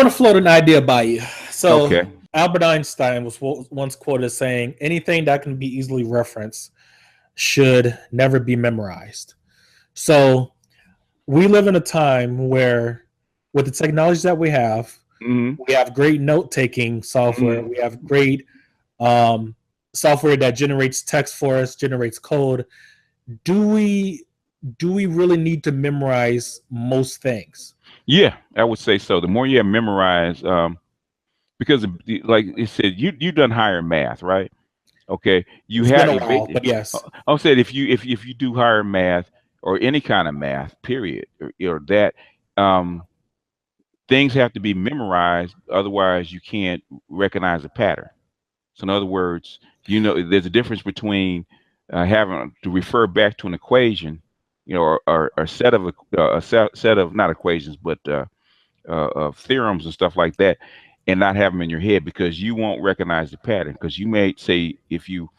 to float an idea by you. So Okay. Albert Einstein was once quoted as saying, anything that can be easily referenced should never be memorized. So we live in a time where, with the technologies that Mm-hmm. we have great note-taking software. Mm-hmm. We have great software that generates text for us, generates code. Do we really need to memorize most things? Yeah, I would say so. The more you have memorized, because like it said, you done higher math, right? Okay, you It's been have a while, but yes. I said if you do higher math or any kind of math, period, or that, um, things have to be memorized, otherwise you can't recognize a pattern. So in other words, there's a difference between having to refer back to an equation, or a set of set of not equations, but of theorems and stuff like that, and not have them in your head because you won't recognize the pattern. Because you may say, if you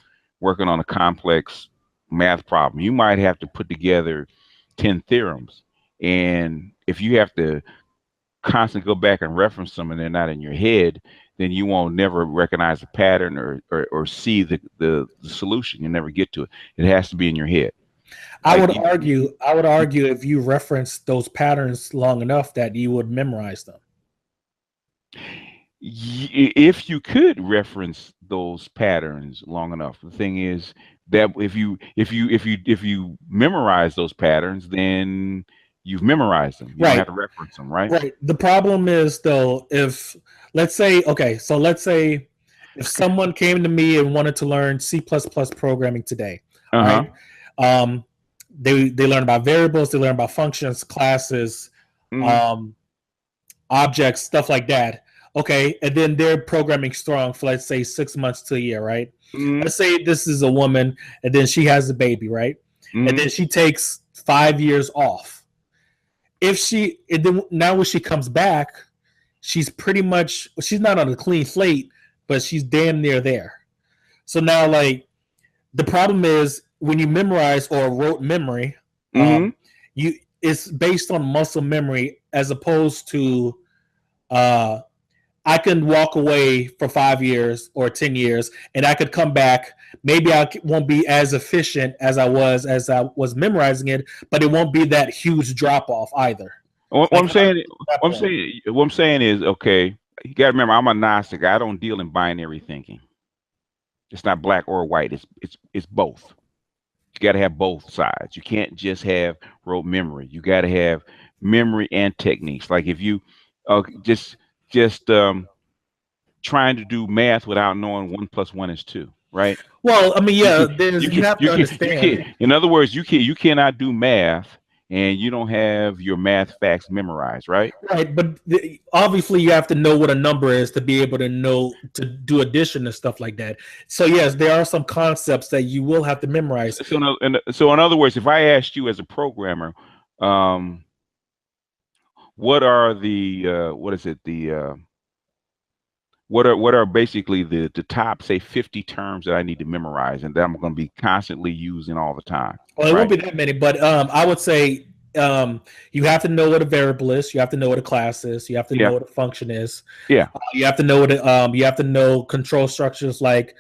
working on a complex math problem, you might have to put together 10 theorems, and if you have to constantly go back and reference them and they're not in your head, then you won't never recognize the pattern, or see the solution. You never get to it. It has to be in your head. I Like would argue if you reference those patterns long enough that you would memorize them. If you could reference those patterns long enough, the thing is that if you memorize those patterns, then you've memorized them. You don't Right. have to reference them, right? Right. The problem is, though, if let's say if someone came to me and wanted to learn C++ programming today, Uh-huh. right? They learn about variables, they learn about functions, classes, Hmm. objects, stuff like that. Okay, and then they're programming strong for, let's say, 6 months to a year, right? Hmm. Let's say this is a woman, and then she has a baby, right? And Hmm. then she takes 5 years off. Now when she comes back, she's not on a clean slate, but she's damn near there. So now, like, the problem is when you memorize or rote memory, Hmm. you it's based on muscle memory as opposed to uh, I can walk away for 5 years or 10 years and I could come back. Maybe I won't be as efficient as I was memorizing it, but it won't be that huge drop off either. What Like, I'm saying, that point. what I'm saying is, okay, you got to remember, I'm a Gnostic. I don't deal in binary thinking. It's not black or white. It's both. You got to have both sides. You can't just have rote memory. You got to have memory and techniques. Like if you just trying to do math without knowing 1 + 1 is 2, right? Well, I mean, You yeah, can you have to you understand. can. In other words, you cannot do math and you don't have your math facts memorized, right? Right, but obviously you have to know what a number is to be able to know to do addition and stuff like that. So yes, there are some concepts that you will have to memorize. So in other words, if I asked you as a programmer, um, what are the what is it the what are basically the top, say, 50 terms that I need to memorize and that I'm going to be constantly using all the time, Well, it won't right? be that many, but I would say you have to know what a variable is. You have to know what a class is. You have to know Yeah, what a function is. yeah. You have to know you have to know control structures like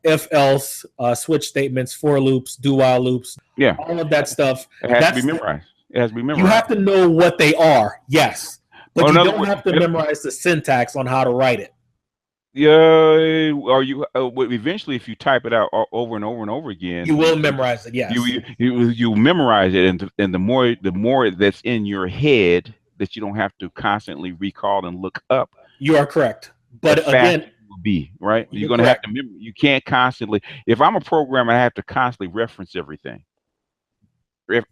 if else, switch statements, for loops, do while loops, Yeah, all of that stuff. it has to be That's memorized. It has to be You have memorized. to know what they are, yes, but Or in you other don't words, have to memorize the syntax on how to write it. yeah, or you eventually, if you type it out over and over and over again, You will memorize it, you yes. you memorize it, and the more that's in your head that you don't have to constantly recall and look up, You are correct. the But faster again, you will be, right? You're you're going to have correct. to remember. You can't constantly. If I'm a programmer, I have to constantly reference everything.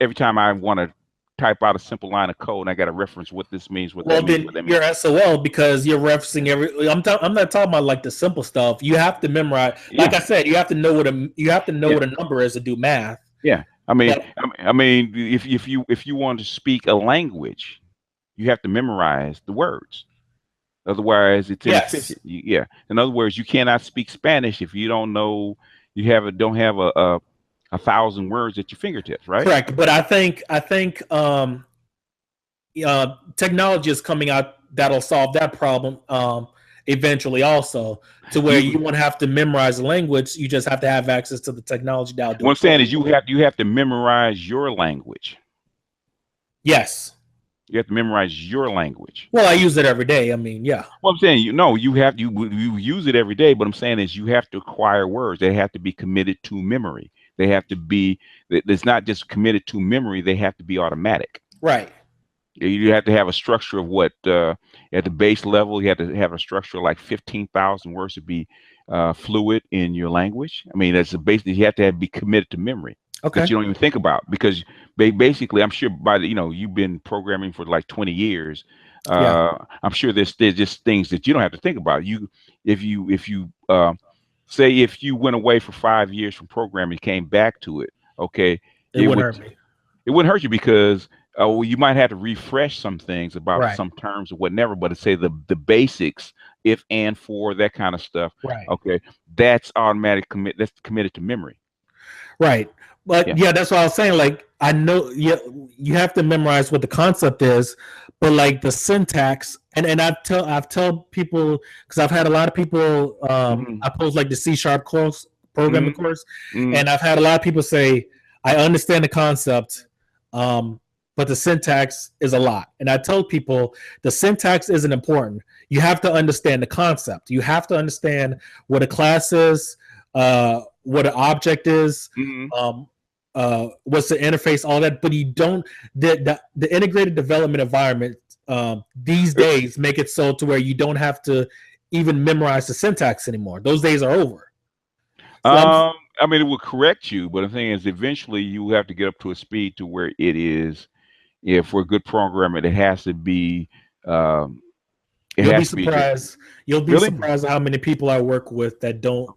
Every time I want to type out a simple line of code, I got to reference what this means, what that Well, means, then what that means. you're SOL because you're referencing every. I'm not talking about like the simple stuff. You have to memorize. Like Yeah, I said, you have to know yeah, what a number is to do math. yeah. I mean, But if you want to speak a language, you have to memorize the words. Otherwise, it's yes, inefficient. Yeah. In other words, you cannot speak Spanish if you don't know don't have a thousand words at your fingertips, right? correct. But I think technology is coming out that'll solve that problem eventually also, to where You you won't have to memorize the language. You just have to have access to the technology that'll do what I'm it for saying you. is you have to memorize your language. Yes. You have to memorize your language. Well, I use it every day. I mean, yeah. Well, I'm saying, you use it every day, but I'm saying is you have to acquire words. They have to be committed to memory. They have to be. It's not just committed to memory. They have to be automatic. Right. You have to have a structure of what at the base level. You have to have a structure like 15,000 words to be fluid in your language. I mean, that's basically you have to be committed to memory Okay. that you don't even think about because basically, I'm sure by the you've been programming for like 20 years. Yeah. I'm sure there's just things that you don't have to think about. If you say if you went away for 5 years from programming, came back to it, okay, It it wouldn't would hurt me. it wouldn't hurt you because well, you might have to refresh some things about Right. some terms or whatever, but to say the basics, if and for that kind of stuff, Right. okay, that's automatic commit. That's committed to memory. Right. But Yeah. yeah, that's what I was saying. Like, I know you have to memorize what the concept is, but like the syntax, and I've told people, because I've had a lot of people, Hmm. I post like the C# course, programming Hmm. course, Hmm. and I've had a lot of people say, I understand the concept, but the syntax is a lot. And I tell people the syntax isn't important. You have to understand the concept. You have to understand what a class is, what an object is, Hmm. um, what's the interface, all that. But you don't. The integrated development environment these days make it so to where you don't have to even memorize the syntax anymore. Those days are over. So I mean, it will correct you, but the thing is, eventually you have to get up to a speed to where it is. If we're a good programmer, it has to be. Um, it you'll be has to be surprised. You'll be really, surprised how many people I work with that don't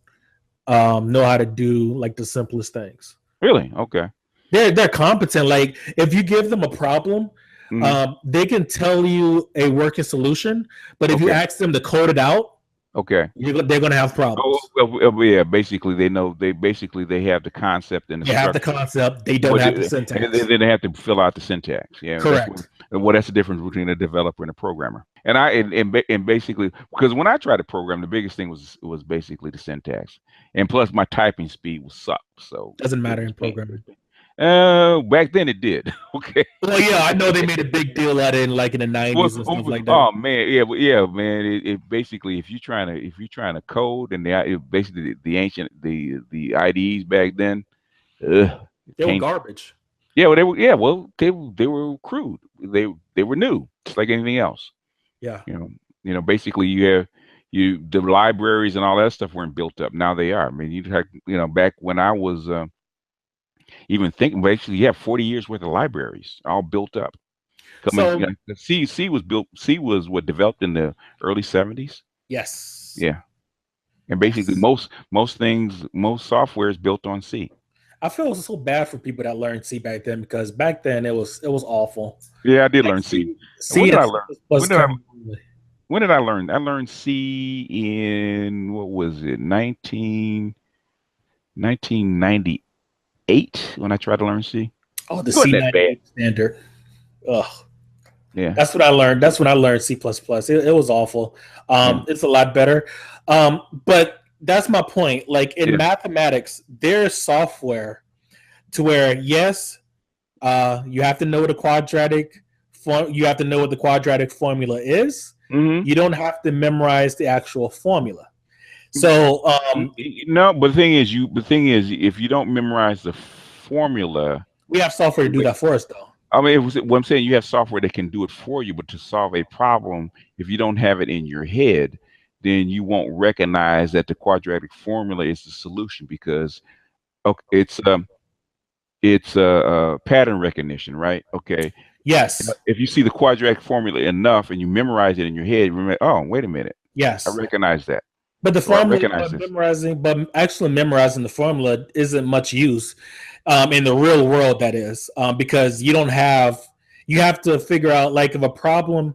know how to do like the simplest things. really okay. They're competent. Like if you give them a problem, Hmm. they can tell you a working solution. But if you Okay, ask them to code it out, okay. they're going to have Oh, problems. yeah. Basically, they know they have the concept and the They have the structure, concept. They don't but have the and syntax. then they have to fill out the syntax. Yeah, that's what. Correct. Well, that's the difference between a developer and a programmer. And basically, because when I tried to program, the biggest thing was basically the syntax, and plus my typing speed was suck. So Doesn't it matter was in pain. programming. Back then it did. Okay. Well, yeah, I know they made a big deal out of it in like in the Well, 90s and stuff like that. oh man, yeah, man. It basically, if you're trying to code, and basically the ancient the IDEs back then, They were painful. garbage. Yeah, well, they were crude. They were new, just like anything else. Yeah. You know, basically the libraries and all that stuff weren't built up. Now they are. I mean, back when I was even thinking, basically, you have 40 years worth of libraries all built up. Coming, So, C was built. C was what developed in the early 70s. yes. Yeah, and basically Yes. most software is built on C. I feel so bad for people that learned C back then, because back then it was awful. Yeah, I did Like learn C. When C did and I C learn? plus When did I? turned. When did I learn? I learned C in what was it? 1998 when I tried to learn C. Oh, the It wasn't that bad. C98 standard. Ugh. Yeah. That's what I learned. That's when I learned C plus plus. It was awful. Yeah. It's a lot better. But that's my point. Like in Yeah. mathematics, there's software to where yes, you have to know what a quadratic form. You have to know what the quadratic formula is. Hmm. You don't have to memorize the actual formula. So No, but the thing is, if you don't memorize the formula, we have software to do that for us, though. I mean, what I'm saying, you have software that can do it for you, but to solve a problem, if you don't have it in your head, then you won't recognize that the quadratic formula is the solution because okay, it's pattern recognition, right? Okay, Yes, if you see the quadratic formula enough and you memorize it in your head, remember, oh, wait a minute, I yes. recognize that, But the or I formula, recognize this. but actually memorizing the formula isn't much use in the real world. That is because you have to figure out like if a problem,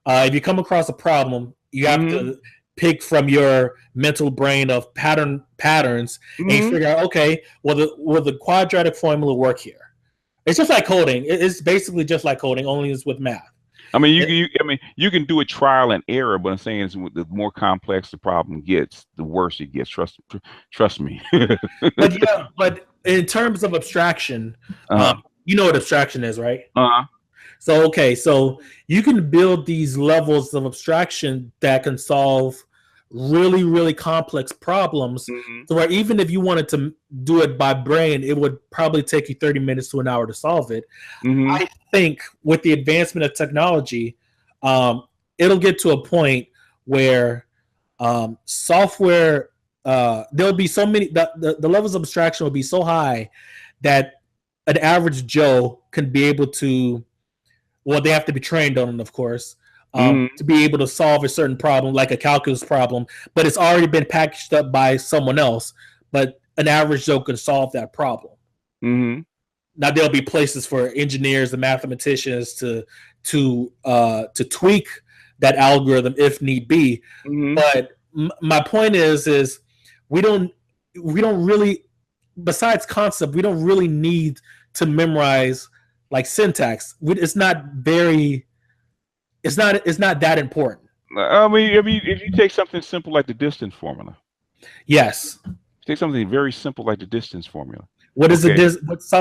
if you come across a problem, you have Hmm. to pick from your mental brain of patterns, and you Hmm. figure out, okay, will the quadratic formula work here? It's just like coding. It's basically just like coding, only it's with math. I mean, you can do a trial and error, but I'm saying is the more complex the problem gets, the worse it gets. Trust me. But yeah, but in terms of abstraction, Uh-huh. you know what abstraction is, right? Uh-huh. So okay, so you can build these levels of abstraction that can solve really, really complex problems. Mm-hmm. So where even if you wanted to do it by brain, it would probably take you 30 minutes to an hour to solve it. Mm-hmm. I think with the advancement of technology, it'll get to a point where software there'll be so many the levels of abstraction will be so high that an average Joe can be able to, well, they have to be trained on it, of course, Mm-hmm. to be able to solve a certain problem, like a calculus problem, but it's already been packaged up by someone else. But an average Joe can solve that problem. Mm-hmm. Now there'll be places for engineers and mathematicians to tweak that algorithm if need be. Mm-hmm. But my point is we don't we don't really, besides concept, we don't really need to memorize like syntax. It's not that important. I mean, if you take something simple like the distance formula, Yes. take something very simple like the distance formula. What is a Okay.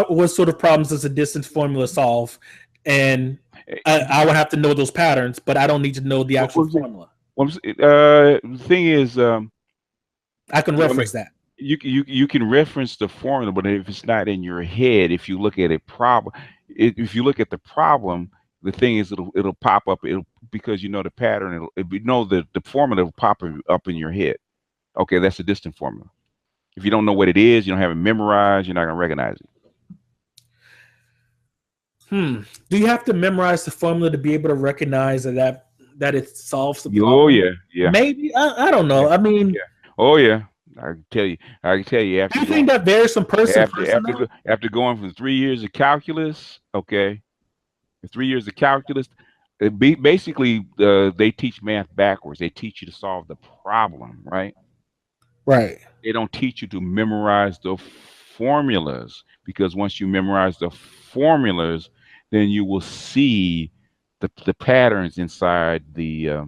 what sort of problems does a distance formula solve? And I would have to know those patterns, but I don't need to know the What actual was it? formula. The thing is, I can I mean, reference that. you can reference the formula, but if it's not in your head, if you look at a problem, if you look at the problem, the thing is it'll pop up. It'll because you know the pattern. If you know the formula will pop up in your head. Okay, that's the distant formula. If you don't know what it is, you don't have it memorized, you're not gonna recognize it. Do you have to memorize the formula to be able to recognize that it solves the Oh problem? yeah, yeah, Maybe. I don't yeah, know. I mean, yeah. Oh yeah. I can tell you do you think that varies from person to person though? after going from 3 years of calculus, okay, 3 years of calculus, basically they teach math backwards. They teach you to solve the problem, right? Right. They don't teach you to memorize the formulas because once you memorize the formulas, then you will see the patterns inside the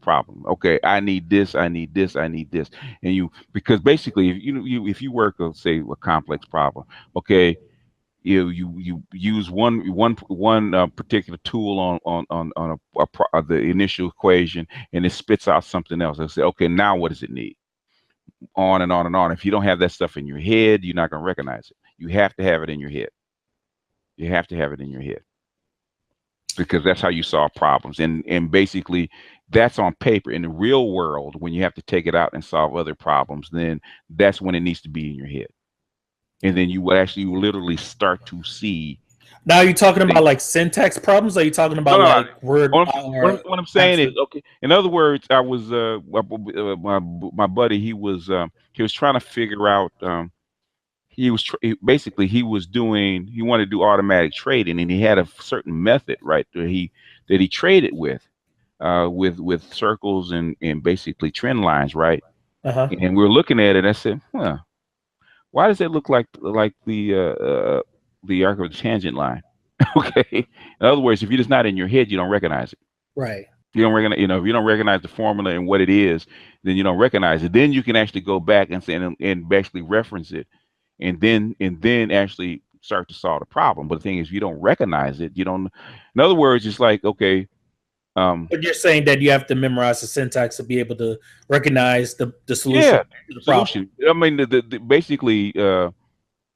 problem. Okay, I need this, I need this, I need this, and you because basically if you work say a complex problem, okay, you use one particular tool on the initial equation, and it spits out something else. I say, okay, now what does it need? On and on and on. If you don't have that stuff in your head, you're not going to recognize it. You have to have it in your head. You have to have it in your head because that's how you solve problems. And basically, that's on paper. In the real world, when you have to take it out and solve other problems, then that's when it needs to be in your head. And then you will actually literally start to see Now, are you talking about things. like syntax problems? Or are you talking No, about no, like word or what I'm saying is, accent? okay. In other words, I was my buddy. He was trying to figure out. Basically he wanted to do automatic trading, and he had a certain method, right, that he traded with circles and basically trend lines, right. Uh huh. And we are looking at it. I said, huh, why does it look like the arc of the tangent line? Okay. In other words, if you're just not in your head, you don't recognize it. Right. You don't recognize, if you don't recognize the formula and what it is, then you don't recognize it. Then you can actually go back and say and basically reference it, and then actually start to solve the problem. But the thing is, if you don't recognize it, you don't. In other words, it's like, okay, But you're saying that you have to memorize the syntax to be able to recognize the solution yeah, to the problem. solution. I mean, basically,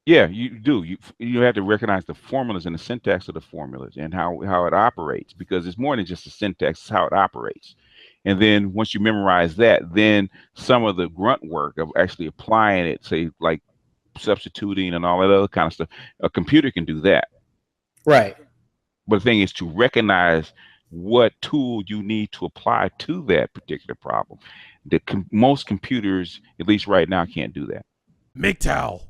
yeah, you do. You have to recognize the formulas and the syntax of the formulas and how it operates, because it's more than just the syntax; it's how it operates. And then once you memorize that, then some of the grunt work of actually applying it, say like substituting and all that other kind of stuff, a computer can do that. Right. But the thing is to recognize what tool you need to apply to that particular problem. Most computers, at least right now, can't do that. MGTOW.